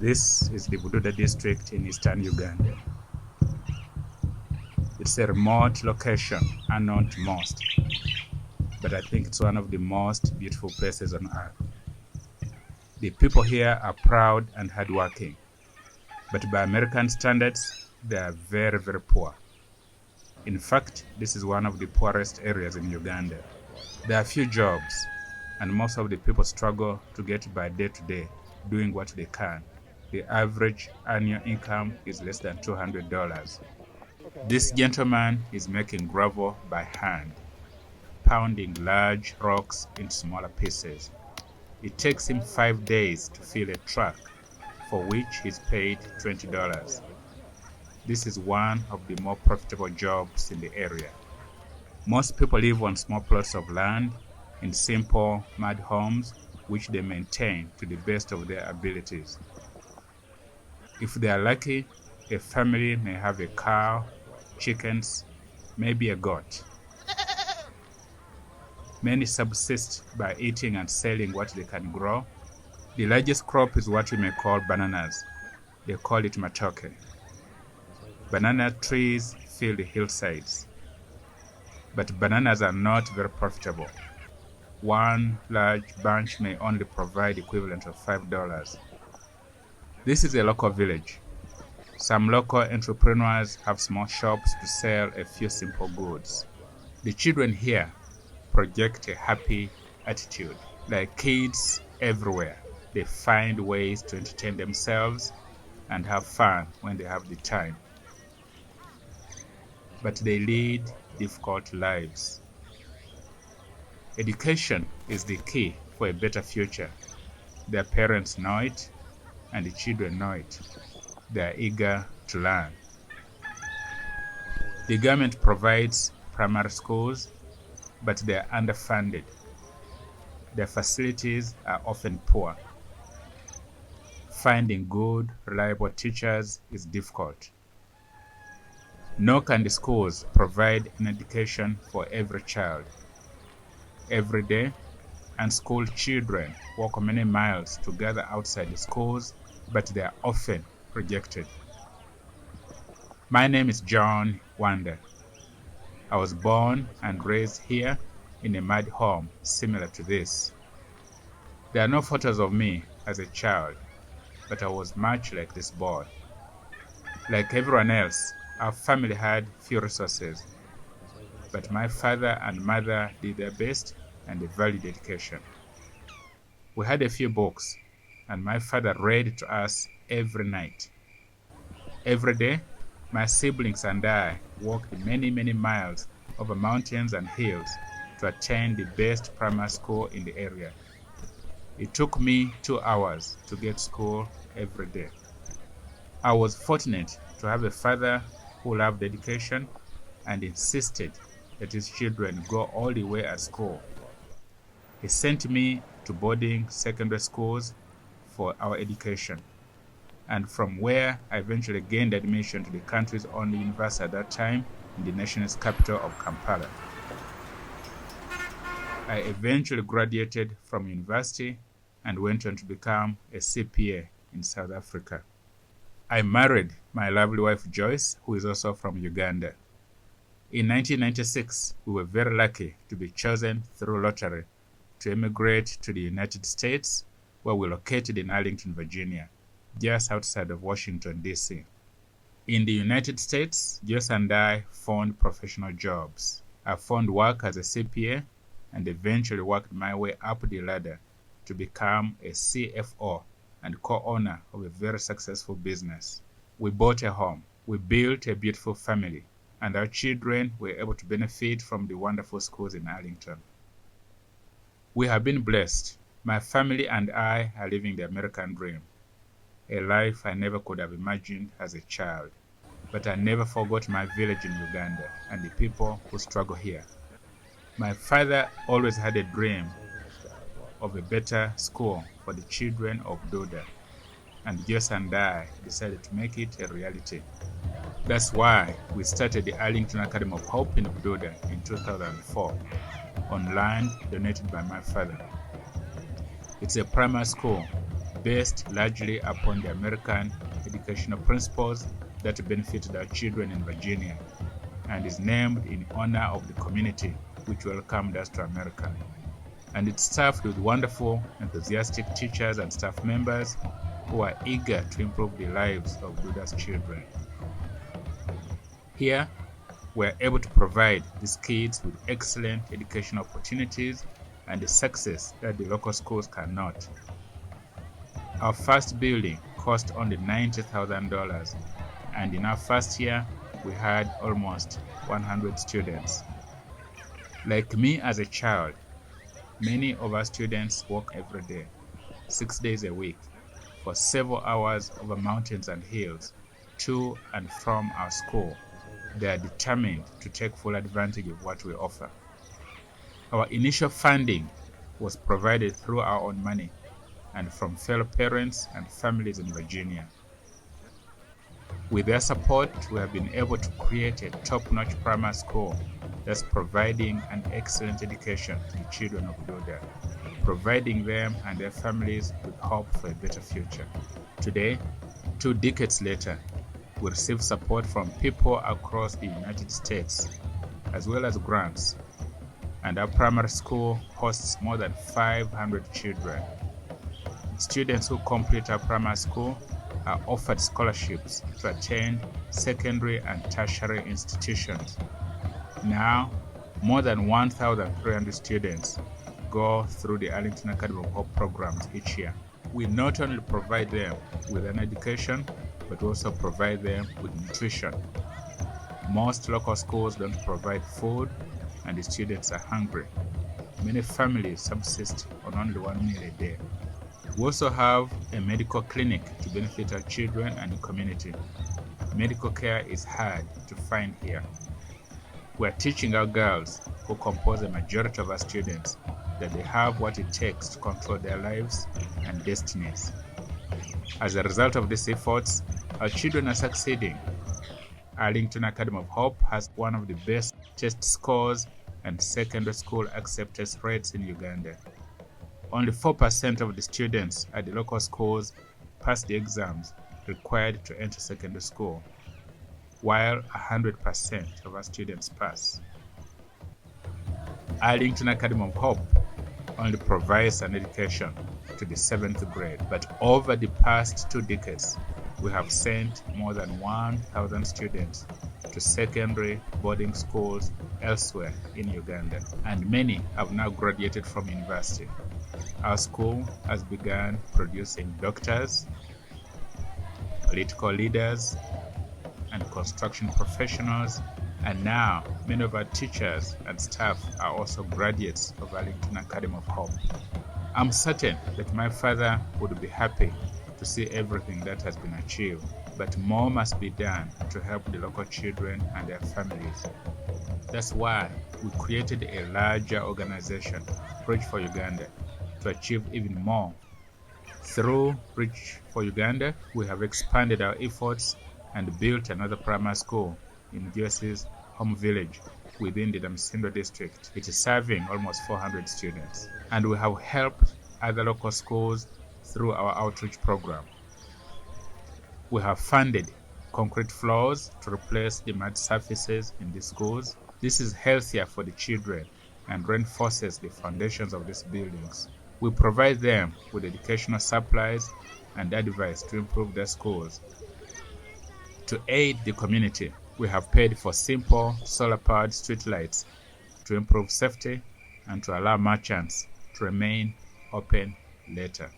This is the Bududa district in eastern Uganda. It's a remote location, unknown to most, but I think it's one of the most beautiful places on earth. The people here are proud and hardworking, but by American standards, they are very, very poor. In fact, this is one of the poorest areas in Uganda. There are few jobs, and most of the people struggle to get by day to day, doing what they can. The average annual income is less than $200. This gentleman is making gravel by hand, pounding large rocks into smaller pieces. It takes him 5 days to fill a truck, for which he's paid $20. This is one of the more profitable jobs in the area. Most people live on small plots of land in simple mud homes, which they maintain to the best of their abilities. If they are lucky, a family may have a cow, chickens, maybe a goat. Many subsist by eating and selling what they can grow. The largest crop is what we may call bananas. They call it matoke. Banana trees fill the hillsides. But bananas are not very profitable. One large bunch may only provide the equivalent of $5. This is a local village. Some local entrepreneurs have small shops to sell a few simple goods. The children here project a happy attitude. Like kids everywhere, they find ways to entertain themselves and have fun when they have the time. But they lead difficult lives. Education is the key for a better future. Their parents know it, and the children know it. They are eager to learn. The government provides primary schools, but they are underfunded. Their facilities are often poor. Finding good, reliable teachers is difficult. Nor can the schools provide an education for every child. Every day, unschooled children walk many miles to gather outside the schools, but they are often rejected. My name is John Wanda. I was born and raised here in a mud home similar to this. There are no photos of me as a child, but I was much like this boy. Like everyone else, our family had few resources, but my father and mother did their best and they valued education. We had a few books, and my father read to us every night. Every day, my siblings and I walked many, many miles over mountains and hills to attend the best primary school in the area. It took me 2 hours to get to school every day. I was fortunate to have a father who loved education and insisted that his children go all the way at school. He sent me to boarding secondary schools for our education, and from where I eventually gained admission to the country's only university at that time in the nation's capital of Kampala. I eventually graduated from university and went on to become a CPA in South Africa. I married my lovely wife Joyce, who is also from Uganda. In 1996, we were very lucky to be chosen through lottery to emigrate to the United States, where we located in Arlington, Virginia, just outside of Washington, D.C. In the United States, Joyce and I found professional jobs. I found work as a CPA and eventually worked my way up the ladder to become a CFO and co-owner of a very successful business. We bought a home, we built a beautiful family, and our children were able to benefit from the wonderful schools in Arlington. We have been blessed. My family and I are living the American dream, a life I never could have imagined as a child. But I never forgot my village in Uganda and the people who struggle here. My father always had a dream of a better school for the children of Bududa, and Joyce and I decided to make it a reality. That's why we started the Arlington Academy of Hope in Bududa in 2004 on land donated by my father. It's a primary school based largely upon the American educational principles that benefited our children in Virginia, and is named in honor of the community which welcomed us to America. And it's staffed with wonderful, enthusiastic teachers and staff members who are eager to improve the lives of Bududa's children. Here, we're able to provide these kids with excellent educational opportunities and the success that the local schools cannot. Our first building cost only $90,000, and in our first year, we had almost 100 students. Like me as a child, many of our students walk every day, 6 days a week, for several hours over mountains and hills, to and from our school. They are determined to take full advantage of what we offer. Our initial funding was provided through our own money and from fellow parents and families in Virginia. With their support, we have been able to create a top-notch primary school that's providing an excellent education to the children of Bududa, providing them and their families with hope for a better future. Today, 2 decades later, we receive support from people across the United States, as well as grants, and our primary school hosts more than 500 children. Students who complete our primary school are offered scholarships to attend secondary and tertiary institutions. Now, more than 1,300 students go through the Arlington Academy of Hope programs each year. We not only provide them with an education, but also provide them with nutrition. Most local schools don't provide food, and the students are hungry. Many families subsist on only 1 meal a day. We also have a medical clinic to benefit our children and the community. Medical care is hard to find here. We are teaching our girls, who compose a majority of our students, that they have what it takes to control their lives and destinies. As a result of these efforts, our children are succeeding. Arlington Academy of Hope has one of the best test scores and secondary school acceptance rates in Uganda. Only 4% of the students at the local schools pass the exams required to enter secondary school, while 100% of our students pass. Arlington Academy of Hope only provides an education to the 7th grade, but over the past 2 decades, we have sent more than 1,000 students to secondary boarding schools elsewhere in Uganda, and many have now graduated from university. Our school has begun producing doctors, political leaders, and construction professionals, and now many of our teachers and staff are also graduates of Arlington Academy of Hope. I'm certain that my father would be happy to see everything that has been achieved, but more must be done to help the local children and their families. That's why we created a larger organization, Bridge for Uganda, to achieve even more. Through Bridge for Uganda, we have expanded our efforts and built another primary school in Joyce's home village within the Namisindwa district. It is serving almost 400 students. And we have helped other local schools through our outreach program. We have funded concrete floors to replace the mud surfaces in the schools. This is healthier for the children and reinforces the foundations of these buildings. We provide them with educational supplies and advice to improve their schools. To aid the community, we have paid for simple solar-powered streetlights to improve safety and to allow merchants to remain open later.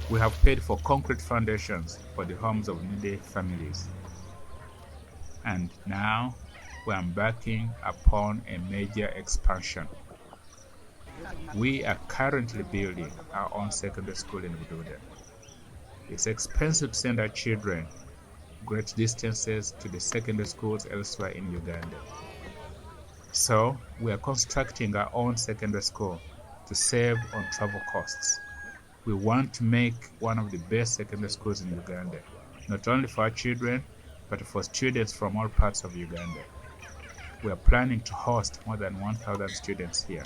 We have paid for concrete foundations for the homes of needy families. And now we are embarking upon a major expansion. We are currently building our own secondary school in Bududa. It's expensive to send our children great distances to the secondary schools elsewhere in Uganda. So we are constructing our own secondary school to save on travel costs. We want to make one of the best secondary schools in Uganda, not only for our children, but for students from all parts of Uganda. We are planning to host more than 1,000 students here.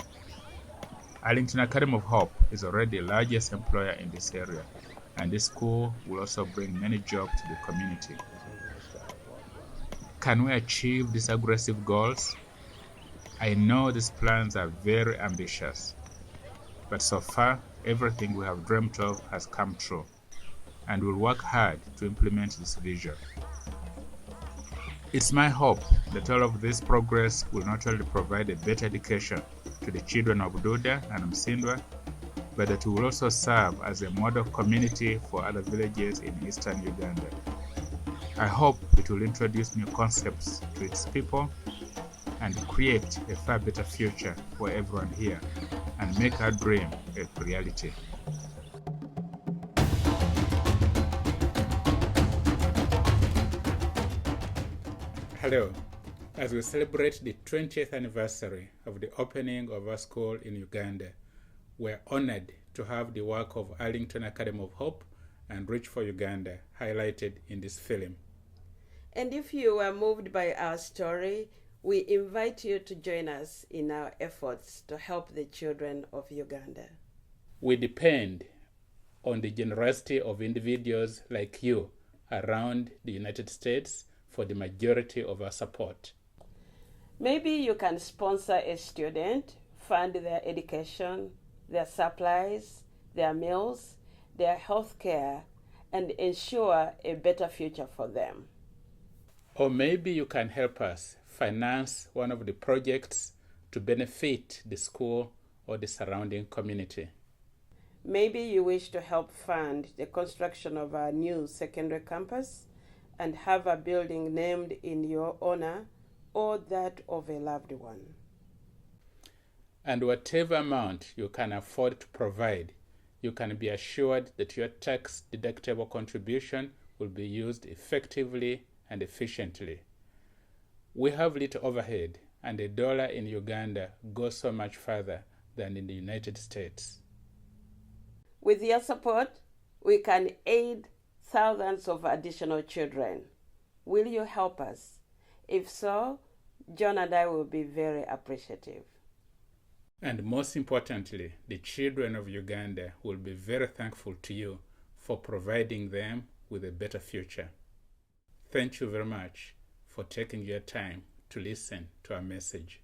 Arlington Academy of Hope is already the largest employer in this area, and this school will also bring many jobs to the community. Can we achieve these aggressive goals? I know these plans are very ambitious, but so far, everything we have dreamt of has come true, and we'll work hard to implement this vision. It's my hope that all of this progress will not only provide a better education to the children of Bududa and Namisindwa, but that it will also serve as a model community for other villages in eastern Uganda. I hope it will introduce new concepts to its people and create a far better future for everyone here and make our dream a reality. Hello. As we celebrate the 20th anniversary of the opening of our school in Uganda, we're honored to have the work of Arlington Academy of Hope and Reach for Uganda highlighted in this film. And if you were moved by our story, we invite you to join us in our efforts to help the children of Uganda. We depend on the generosity of individuals like you around the United States for the majority of our support. Maybe you can sponsor a student, fund their education, their supplies, their meals, their health care, and ensure a better future for them. Or maybe you can help us finance one of the projects to benefit the school or the surrounding community. Maybe you wish to help fund the construction of our new secondary campus and have a building named in your honor or that of a loved one. And whatever amount you can afford to provide, you can be assured that your tax-deductible contribution will be used effectively and efficiently. We have little overhead, and a dollar in Uganda goes so much further than in the United States. With your support, we can aid thousands of additional children. Will you help us? If so, John and I will be very appreciative. And most importantly, the children of Uganda will be very thankful to you for providing them with a better future. Thank you very much for taking your time to listen to our message.